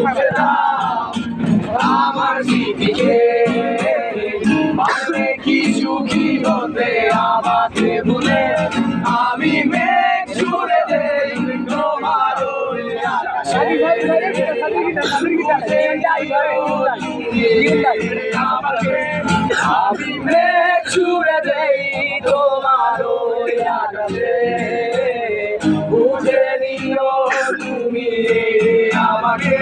মুছে দাও আমার স্মৃতিকে পারবে কি সুখী হতে আমাকে ভুলে আমি মেঘ ছুড়ে দেই তোমার ওই আকাশে আমাকে আমি মেঘ ছুড়ে দেই তোমার ওই আকাশে বুঝে নিও তুমি আমাকে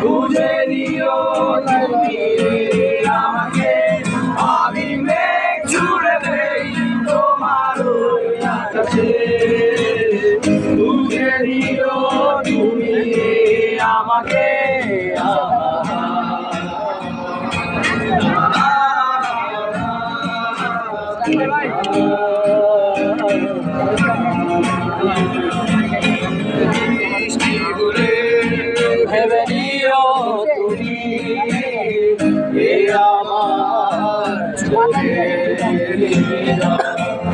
বুঝে নিও তুমি আমাকে আমি মেঘ ছুড়ে দেই তোমার ওই আকাশে বুঝে নিও তুমি আমাকে ভাই